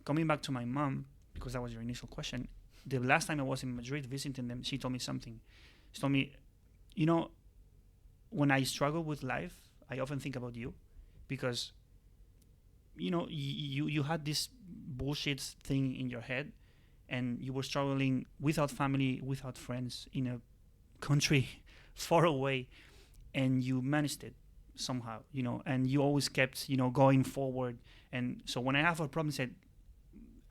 A: coming back to my mom, because that was your initial question, the last time I was in Madrid visiting them, she told me something. She told me, you know, when I struggle with life, I often think about you, because you know you had this bullshit thing in your head, and you were struggling without family, without friends, in a country far away, and you managed it somehow, you know, and you always kept, you know, going forward. And so when I have a problem, said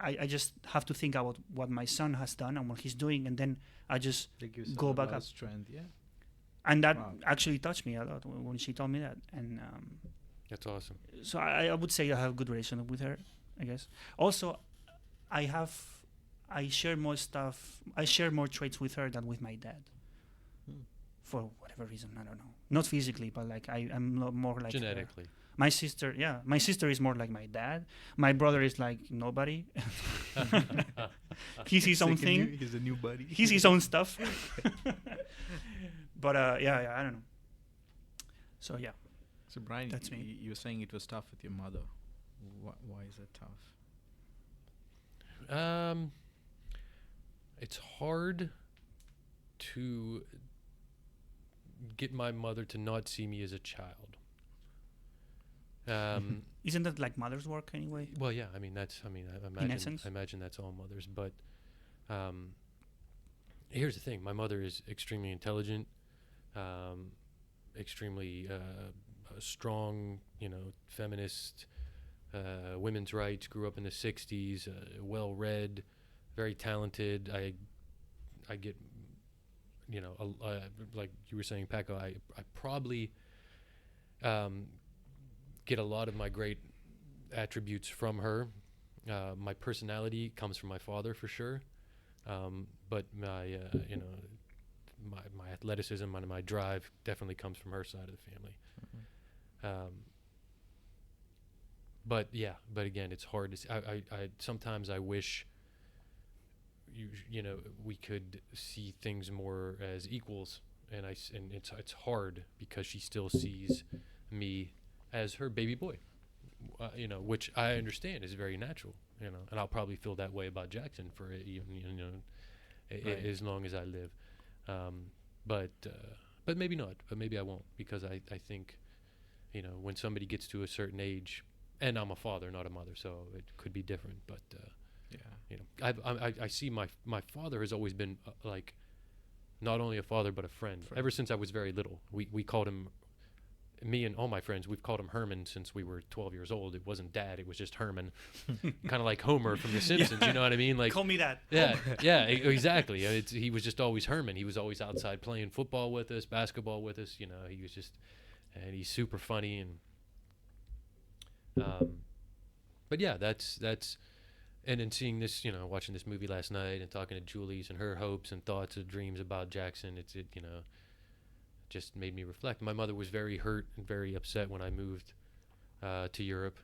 A: I just have to think about what my son has done and what he's doing, and then I just
C: That gives
A: go
C: a
A: back
C: lot
A: up.
C: of strength. Yeah.
A: And that
C: Wow.
A: actually touched me a lot when she told me that. And
B: That's awesome.
A: so I would say I have a good relationship with her, I guess. Also, I share more stuff. I share more traits with her than with my dad,
C: Hmm.
A: for whatever reason. I don't know. Not physically, but like I'm more like her.
B: Genetically.
A: My sister, yeah, my sister is more like my dad. My brother is like nobody. He's his own thing.
C: He's a new buddy.
A: He's his own stuff. But yeah, I don't know. So yeah,
C: So Brian,
A: That's me.
C: you were saying it was tough with your mother. Why is that tough?
B: It's hard to get my mother to not see me as a child.
A: isn't that like mother's work anyway?
B: Well, yeah. I mean,
A: essence?
B: I imagine that's all mothers. But here's the thing: my mother is extremely intelligent, extremely strong. You know, feminist, women's rights. Grew up in the '60s. Well-read, very talented. I get, you know, like you were saying, Paco. I probably get a lot of my great attributes from her. My personality comes from my father for sure, but my you know, my athleticism and my drive definitely comes from her side of the family. But yeah, but again, it's hard to see. I sometimes I wish you know, we could see things more as equals, and it's hard because she still sees me as her baby boy, you know, which I understand is very natural, you know, and I'll probably feel that way about Jackson for even, you know,
C: Right.
B: as long as I live, but maybe not, but maybe I won't, because I think, you know, when somebody gets to a certain age, and I'm a father, not a mother, so it could be different, but
C: Yeah.
B: you know, I see my father has always been like not only a father but a friend. Ever since I was very little. We called him, me and all my friends, we've called him Herman since we were 12 years old. It wasn't Dad, it was just Herman. Kind of like Homer from The Simpsons, you know what I mean? Like,
A: Call me that.
B: yeah, yeah, exactly. He was just always Herman. He was always outside playing football with us, basketball with us, you know. He was just, and he's super funny, and but yeah, that's and then seeing this, you know, watching this movie last night and talking to Julie's and her hopes and thoughts and dreams about Jackson, it you know, just made me reflect. My mother was very hurt and very upset when I moved to Europe,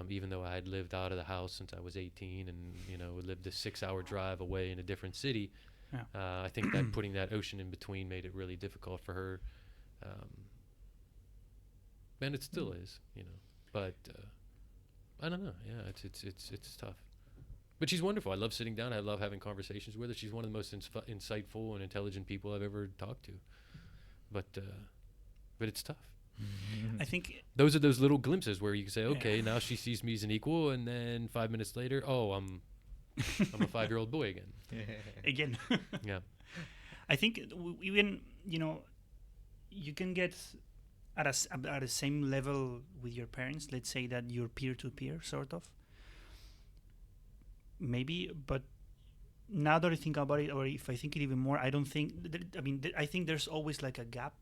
B: even though I had lived out of the house since I was 18 and, you know, lived a 6-hour drive away in a different city.
A: Yeah.
B: I think that putting that ocean in between made it really difficult for her, and it still is, you know. But I don't know. Yeah, it's tough. But she's wonderful. I love sitting down. I love having conversations with her. She's one of the most insightful and intelligent people I've ever talked to. But it's tough.
A: I think
B: Those are those little glimpses where you can say, okay, now she sees me as an equal, and then 5 minutes later, oh, I'm a 5-year-old boy again.
A: again,
B: Yeah.
A: I think even, you know, you can get at the same level with your parents. Let's say that you're peer to peer, sort of. Maybe, but now that I think about it, or if I think it even more, I don't think. I think there's always like a gap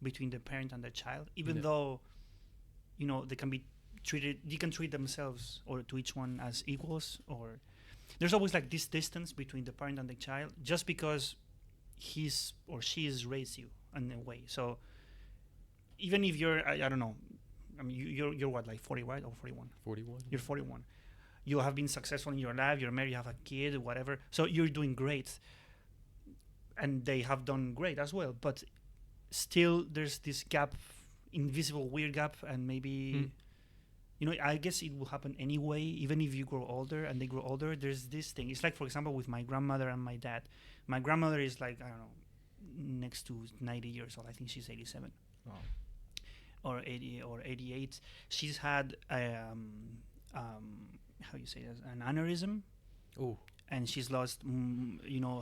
A: between the parent and the child, even
B: Yeah.
A: though, you know, they can be treated. They can treat themselves or to each one as equals, or there's always like this distance between the parent and the child, just because he's or she has raised you in a way. So even if you're, I don't know, I mean, you're what, like 40, right, or 41?
B: 41.
A: You're 41. You have been successful in your life. You're married. You have a kid, whatever. So you're doing great, and they have done great as well. But still, there's this gap, invisible, weird gap, and maybe I guess it will happen anyway, even if you grow older and they grow older. There's this thing. It's like, for example, with my grandmother and my dad. My grandmother is like, I don't know, next to 90 years old. I think she's 87
C: Wow.
A: or 80 or 88. She's had how you say this, an aneurysm,
B: Oh,
A: and she's lost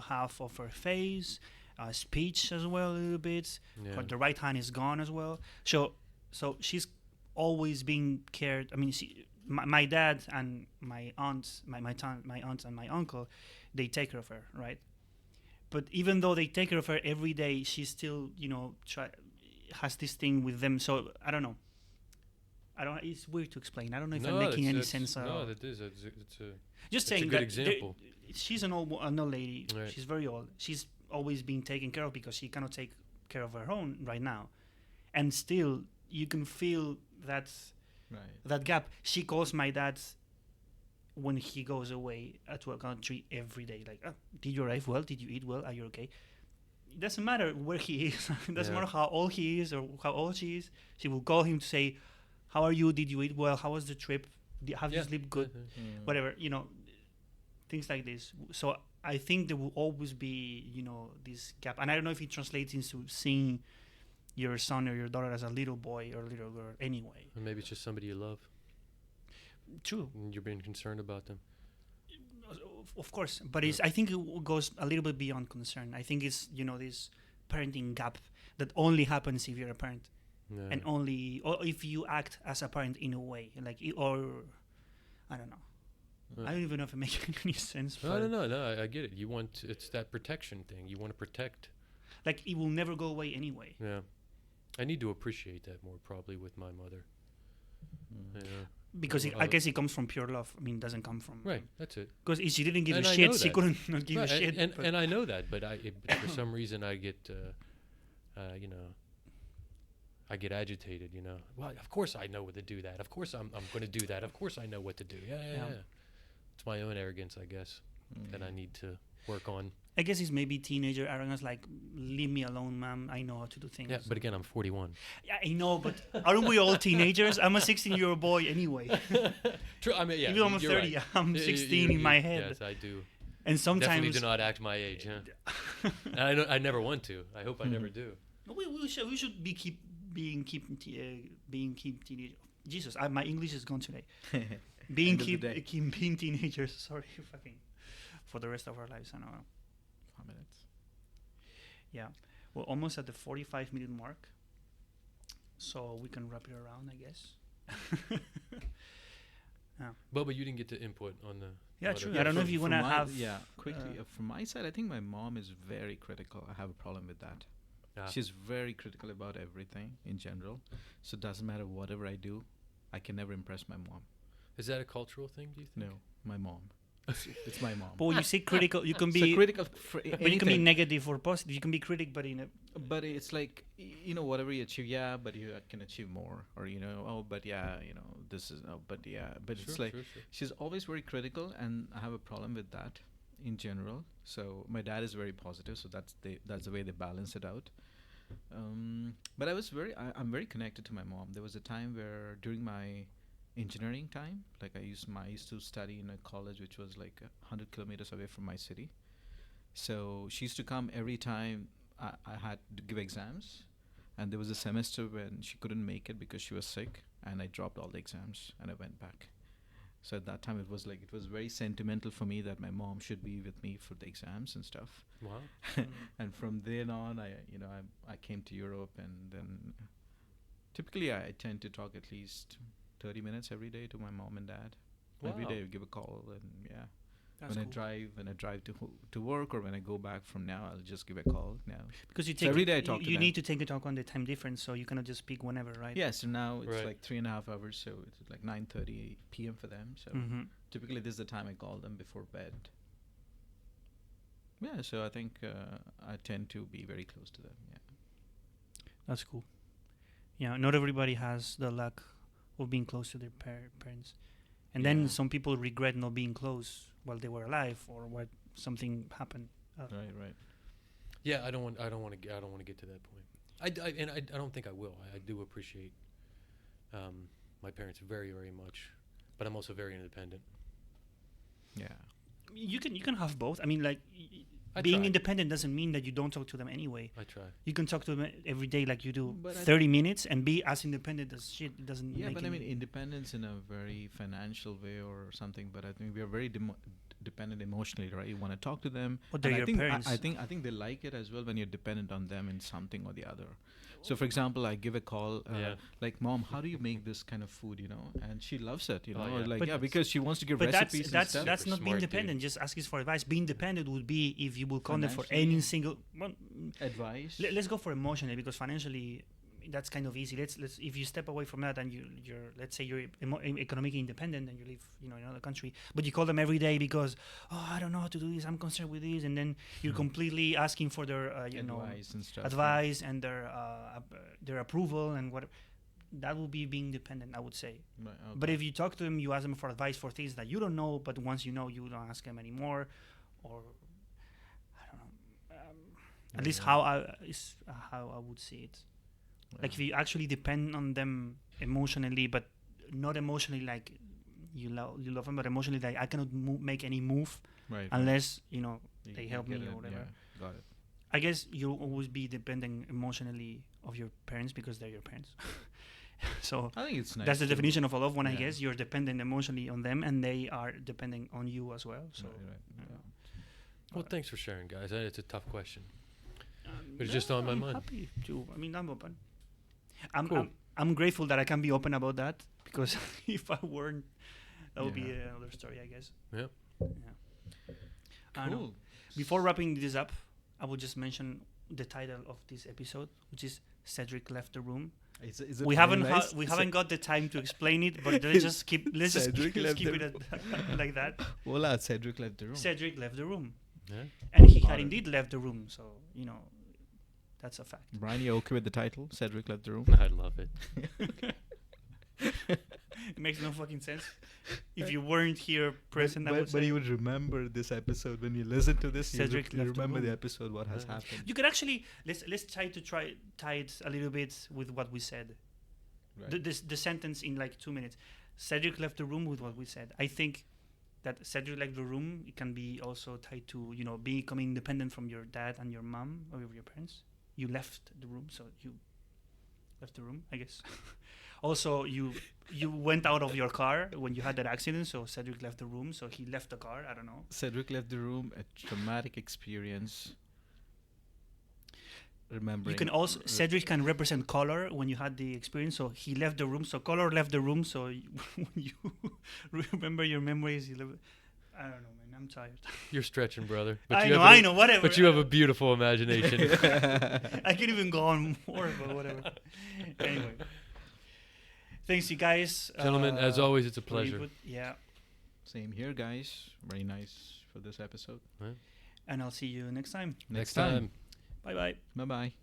A: half of her face, speech as well a little bit.
B: yeah.
A: The right hand is gone as well. So she's always being cared. I mean, my dad and my aunts, my aunts and my uncle, they take care of her, right? But even though they take care of her every day, she still, has this thing with them. So I don't know. I don't. It's weird to explain. I don't know if I'm making any sense.
B: No, that is. It's a.
A: Just
B: That's a
A: saying
B: good
A: that
B: example.
A: she's an old lady.
B: Right.
A: She's very old. She's always being taken care of because she cannot take care of her own right now, and still you can feel that gap. She calls my dad when he goes away to a country every day. Like, did you arrive well? Did you eat well? Are you okay? It doesn't matter where he is. It doesn't matter how old he is or how old she is. She will call him to say, "How are you? Did you eat well? How was the trip? Have you slept good?" Whatever, things like this. So I think there will always be, this gap. And I don't know if it translates into seeing your son or your daughter as a little boy or little girl anyway.
B: Or maybe it's just somebody you love.
A: True.
B: And you're being concerned about them.
A: Of course. But I think it goes a little bit beyond concern. I think it's, this parenting gap that only happens if you're a parent.
B: Yeah.
A: And or if you act as a parent in a way. Like, or, I don't know. I don't even know if it makes any sense.
B: No, I get it. It's that protection thing. You want to protect.
A: Like, it will never go away anyway.
B: Yeah. I need to appreciate that more probably with my mother. Yeah.
A: Because I guess it comes from pure love. I mean, it doesn't come from...
B: Right, that's it.
A: Because if she didn't give
B: And
A: a
B: I
A: shit,
B: know
A: she
B: that.
A: couldn't not give a
B: Right,
A: shit.
B: and I know that, but for some reason I get, I get agitated, Well, of course I know what to do that. Of course I'm going to do that. Of course I know what to do. Yeah. It's my own arrogance, I guess, that I need to work on.
A: I guess it's maybe teenager arrogance, like, leave me alone, ma'am. I know how to do things.
B: Yeah, but again, I'm 41.
A: Yeah, I know, but aren't we all teenagers? I'm a 16-year-old boy anyway.
B: True, I mean, yeah.
A: Even though I'm 30,
B: right.
A: I'm 16 in my head.
B: Yes, I do.
A: And sometimes...
B: Definitely do not act my age, huh? And I never want to. I hope I never do.
A: We should keep teenagers. Jesus, my English is gone today. being teenagers. Sorry, fucking for the rest of our lives. I don't know.
C: 5 minutes.
A: Yeah, we're almost at the 45-minute mark, so we can wrap it around, I guess.
B: But you didn't get to input on the.
A: Yeah, true. I don't know if you want to have.
C: Yeah, quickly. From my side, I think my mom is very critical. I have a problem with that. She's very critical about everything in general. So it doesn't matter whatever I do, I can never impress my mom.
B: Is that a cultural thing, do you think?
C: No, my mom. It's my mom.
A: But when you say critical, you can be
C: so critical
A: but you can be negative or positive. You can be critic, but in a.
C: But it's like, whatever you achieve, but you can achieve more, or but this is but it's like she's always very critical, and I have a problem with that in general. So my dad is very positive, so that's the way they balance it out. But I'm very connected to my mom. There was a time where during my engineering time, like I used to study in a college which was like 100 kilometers away from my city. So she used to come every time I had to give exams, and there was a semester when she couldn't make it because she was sick, and I dropped all the exams and I went back. So at that time it was very sentimental for me that my mom should be with me for the exams and stuff.
B: Wow.
C: And from then on, I came to Europe, and then typically I tend to talk at least 30 minutes every day to my mom and dad.
B: Wow.
C: Every day I give a call, and
A: That's
C: when
A: cool.
C: I drive to work, or when I go back from now, I'll just give a call now.
A: Because you
C: So every day I talk to
A: you
C: them.
A: need to take into account the time difference, so you cannot just speak whenever, right?
C: Yeah, so now it's
B: Right.
C: like 3.5 hours, so it's like 9:30 p.m. for them. So
A: Mm-hmm.
C: typically this is the time I call them before bed. Yeah, so I think I tend to be very close to them. Yeah.
A: That's cool. Yeah, not everybody has the luck of being close to their parents, and then
C: Yeah.
A: some people regret not being close while they were alive, or what something happened.
C: Right.
B: Yeah, I don't want to get to that point. I don't think I will. I do appreciate my parents very, very much, but I'm also very independent.
C: Yeah.
A: You can have both. I mean, like
B: I
A: being
B: try.
A: independent doesn't mean that you don't talk to them anyway.
B: I try.
A: You can talk to them every day like you do,
C: But I
A: 30 minutes, and be as independent as shit. It doesn't
C: Yeah,
A: make
C: but I
A: any-
C: mean independence in a very financial way or something. But I think we are very dependent emotionally, right? You want to talk to them.
A: But they're
C: and
A: your
C: I think
A: parents.
C: I think they like it as well when you're dependent on them in something or the other. So, for example, I give a call,
B: Yeah.
C: like, Mom, how do you make this kind of food? And she loves it.
B: Oh,
C: Or
B: yeah.
C: like,
A: But
C: yeah, because she wants to give
A: But
C: recipes and
A: that's
C: stuff.
A: that's
B: Super
A: not being
B: smart, dude.
A: independent. Just asking for advice. Being independent would be if you will call them for any
C: Financially.
A: single. Well,
C: Advice.
A: let's go for emotionally, because financially, that's kind of easy. Let's if you step away from that and you're let's say you're economically independent and you live in another country, but you call them every day because I don't know how to do this. I'm concerned with this, and then you're completely asking for their
C: Advice and stuff.
A: advice and their approval and what. That would be being dependent, I would say.
C: Right,
A: But
C: okay.
A: if you talk to them, you ask them for advice for things that you don't know, but once you know, you don't ask them anymore, or I don't know. At least
C: Yeah.
A: how I would see it. Like if you actually depend on them emotionally, but not emotionally like you love them, but emotionally like I cannot make any move
C: Right,
A: unless
C: You
A: they
C: you
A: help
C: get
A: me or
C: it,
A: whatever.
C: Yeah, got it.
A: I guess you'll always be depending emotionally of your parents because they're your parents. So
C: I think it's nice.
A: that's the
C: to-
A: definition of a loved one, I
C: yeah.
A: guess. You're dependent emotionally on them, and they are depending on you as well. So,
C: Right,
A: yeah.
B: Well, thanks for sharing, guys. It's a tough question.
A: Um,
B: But it's just on my
A: I'm
B: mind.
A: happy to. I mean, I'm open.
B: Cool.
A: I'm grateful that I can be open about that, because if I weren't, that would be
C: Yeah.
A: another story, I guess.
B: Yeah.
A: Yeah. I know.
C: Cool.
A: Before wrapping this up, I will just mention the title of this episode, which is Cedric Left the Room.
C: Is it
A: We haven't got the time to explain it, but let's just keep
C: Cedric
A: just
C: left
A: keep
C: the
A: it like that.
C: Voila, Cedric left the room.
A: Cedric left the room,
B: Yeah.
A: and he had
C: Alright.
A: indeed left the room. So that's a fact.
C: Brian, you okay with the title? Cedric left the room.
B: I love it.
A: It makes no fucking sense. If you weren't here present, I would
C: but
A: say.
C: you would remember this episode when you listen to this.
A: Cedric
C: you
A: left the
C: remember the
A: room.
C: episode, what has
B: Yeah.
C: happened.
A: You could actually let's try to tie it a little bit with what we said.
C: Right.
A: The sentence in like 2 minutes. Cedric left the room with what we said. I think that Cedric left the room. It can be also tied to becoming independent from your dad and your mom or your parents. You left the room, so you left the room, I guess. Also, you went out of your car when you had that accident, so Cedric left the room, so he left the car. I don't know.
C: Cedric left the room, a traumatic experience. Remembering.
A: You can also Cedric can represent color when you had the experience. So he left the room. So color left the room. So when you remember your memories, I don't know, man. I'm tired.
B: You're stretching, brother.
A: I know. Whatever.
B: But you have a beautiful imagination.
A: I can even go on more, but whatever. Anyway, thanks, you guys.
B: Gentlemen, as always, it's a
A: for
B: pleasure.
A: input. Yeah,
C: Same here, guys. Very nice for this episode.
A: and I'll see you next time.
B: Next time.
A: Bye bye.
C: Bye bye.